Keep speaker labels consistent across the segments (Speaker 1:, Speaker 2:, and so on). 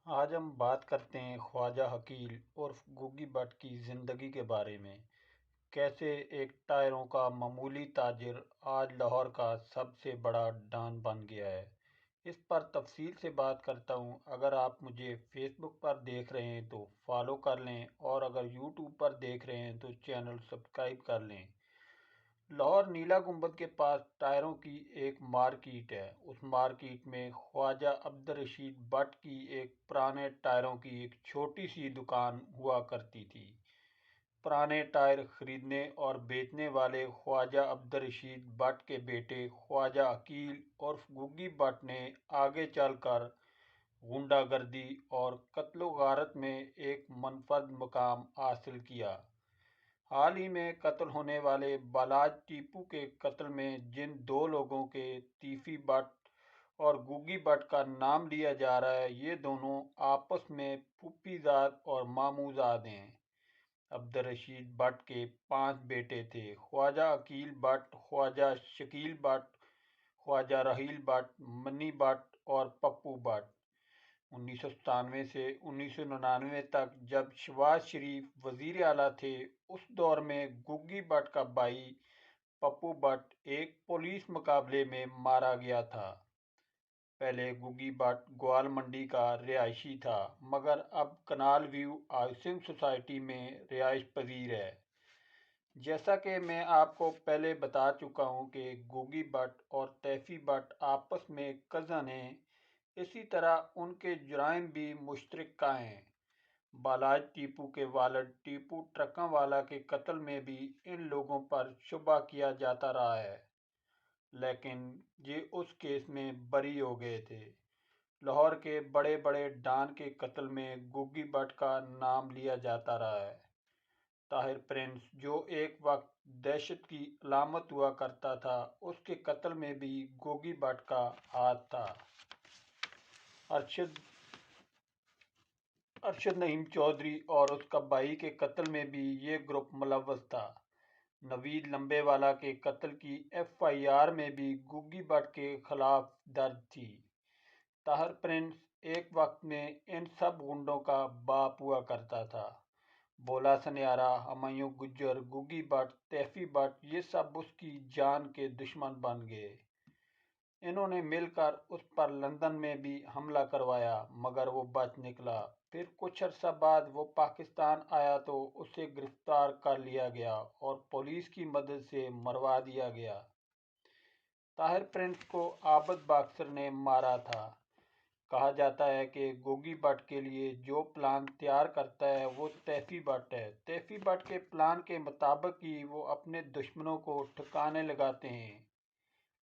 Speaker 1: آج ہم بات کرتے ہیں خواجہ عقیل عرف گوگی بٹ کی زندگی کے بارے میں۔ کیسے ایک ٹائروں کا معمولی تاجر آج لاہور کا سب سے بڑا ڈان بن گیا ہے، اس پر تفصیل سے بات کرتا ہوں۔ اگر آپ مجھے فیس بک پر دیکھ رہے ہیں تو فالو کر لیں، اور اگر یوٹیوب پر دیکھ رہے ہیں تو چینل سبسکرائب کر لیں۔ لاہور نیلا گنبد کے پاس ٹائروں کی ایک مارکیٹ ہے۔ اس مارکیٹ میں خواجہ عبدالرشید بٹ کی ایک پرانے ٹائروں کی ایک چھوٹی سی دکان ہوا کرتی تھی۔ پرانے ٹائر خریدنے اور بیچنے والے خواجہ عبدالرشید بٹ کے بیٹے خواجہ عقیل عرف گوگی بٹ نے آگے چل کر غنڈہ گردی اور قتل و غارت میں ایک منفرد مقام حاصل کیا۔ حال ہی میں قتل ہونے والے بالاج ٹیپو کے قتل میں جن دو لوگوں کے تیفی بٹ اور گوگی بٹ کا نام لیا جا رہا ہے، یہ دونوں آپس میں پھوپھی زاد اور ماموں زاد ہیں۔ عبدالرشید بٹ کے 5 بیٹے تھے: خواجہ عقیل بٹ، خواجہ شکیل بٹ، خواجہ رحیل بٹ، منی بٹ اور پپو بٹ۔ 1997 سے 1999 تک جب شہباز شریف وزیر اعلیٰ تھے، اس دور میں گوگی بٹ کا بھائی پپو بٹ ایک پولیس مقابلے میں مارا گیا تھا۔ پہلے گوگی بٹ گوال منڈی کا رہائشی تھا، مگر اب کنال ویو ہاؤسنگ سوسائٹی میں رہائش پذیر ہے۔ جیسا کہ میں آپ کو پہلے بتا چکا ہوں کہ گوگی بٹ اور تیفی بٹ آپس میں کزن ہیں، اسی طرح ان کے جرائم بھی مشترکہ ہیں۔ بالاج ٹیپو کے والد ٹیپو ٹرکاں والا کے قتل میں بھی ان لوگوں پر شبہ کیا جاتا رہا ہے، لیکن یہ اس کیس میں بری ہو گئے تھے۔ لاہور کے بڑے بڑے ڈان کے قتل میں گوگی بٹ کا نام لیا جاتا رہا ہے۔ طاہر پرنس، جو ایک وقت دہشت کی علامت ہوا کرتا تھا، اس کے قتل میں بھی گوگی بٹ کا ہاتھ تھا۔ ارشد نعیم چودھری اور اس کا بھائی کے قتل میں بھی یہ گروپ ملوث تھا۔ نوید لمبے والا کے قتل کی ایف آئی آر میں بھی گوگی بٹ کے خلاف درج تھی۔ طاہر پرنس ایک وقت میں ان سب غنڈوں کا باپ ہوا کرتا تھا۔ بولا سنیارا، ہمایوں گجر، گوگی بٹ، تیفی بٹ، یہ سب اس کی جان کے دشمن بن گئے۔ انہوں نے مل کر اس پر لندن میں بھی حملہ کروایا، مگر وہ بچ نکلا۔ پھر کچھ عرصہ بعد وہ پاکستان آیا تو اسے گرفتار کر لیا گیا اور پولیس کی مدد سے مروا دیا گیا۔ طاہر پرنس کو عابد باکسر نے مارا تھا۔ کہا جاتا ہے کہ گوگی بٹ کے لیے جو پلان تیار کرتا ہے وہ تیفی بٹ ہے۔ تیفی بٹ کے پلان کے مطابق ہی وہ اپنے دشمنوں کو ٹھکانے لگاتے ہیں۔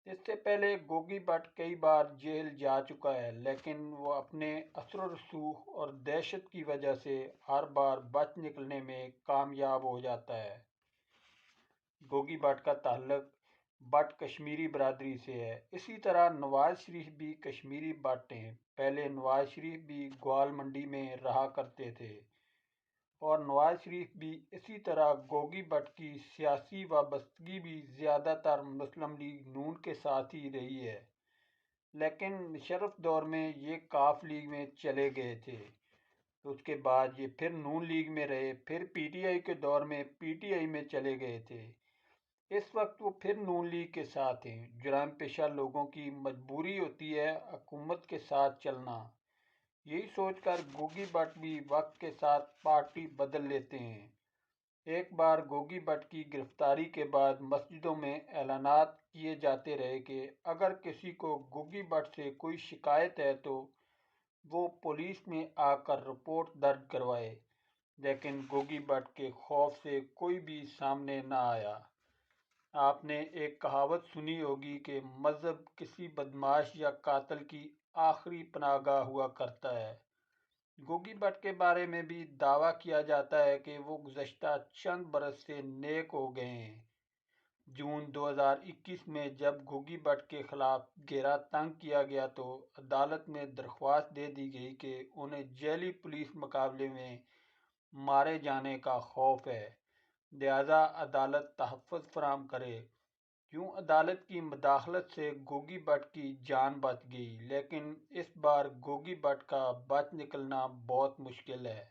Speaker 1: اس سے پہلے گوگی بٹ کئی بار جیل جا چکا ہے، لیکن وہ اپنے اثر و رسوخ اور دہشت کی وجہ سے ہر بار بچ نکلنے میں کامیاب ہو جاتا ہے۔ گوگی بٹ کا تعلق بٹ کشمیری برادری سے ہے۔ اسی طرح نواز شریف بھی کشمیری بٹ ہیں۔ پہلے نواز شریف بھی گوال منڈی میں رہا کرتے تھے، اور نواز شریف بھی اسی طرح گوگی بٹ کی سیاسی وابستگی بھی زیادہ تر مسلم لیگ نون کے ساتھ ہی رہی ہے، لیکن مشرف دور میں یہ کاف لیگ میں چلے گئے تھے، تو اس کے بعد یہ پھر نون لیگ میں رہے، پھر پی ٹی آئی کے دور میں پی ٹی آئی میں چلے گئے تھے۔ اس وقت وہ پھر نون لیگ کے ساتھ ہیں۔ جرائم پیشہ لوگوں کی مجبوری ہوتی ہے حکومت کے ساتھ چلنا۔ یہی سوچ کر گوگی بٹ بھی وقت کے ساتھ پارٹی بدل لیتے ہیں۔ ایک بار گوگی بٹ کی گرفتاری کے بعد مسجدوں میں اعلانات کیے جاتے رہے کہ اگر کسی کو گوگی بٹ سے کوئی شکایت ہے تو وہ پولیس میں آ کر رپورٹ درج کروائے، لیکن گوگی بٹ کے خوف سے کوئی بھی سامنے نہ آیا۔ آپ نے ایک کہاوت سنی ہوگی کہ مذہب کسی بدمعاش یا قاتل کی آخری پناہ گاہ ہوا کرتا ہے۔ گوگی بٹ کے بارے میں بھی دعویٰ کیا جاتا ہے کہ وہ گزشتہ چند برس سے نیک ہو گئے ہیں۔ جون 2021 میں جب گوگی بٹ کے خلاف گھیرا تنگ کیا گیا تو عدالت میں درخواست دے دی گئی کہ انہیں ذیلی پولیس مقابلے میں مارے جانے کا خوف ہے، لہذا عدالت تحفظ فراہم کرے۔ یوں عدالت کی مداخلت سے گوگی بٹ کی جان بچ گئی، لیکن اس بار گوگی بٹ کا بچ نکلنا بہت مشکل ہے۔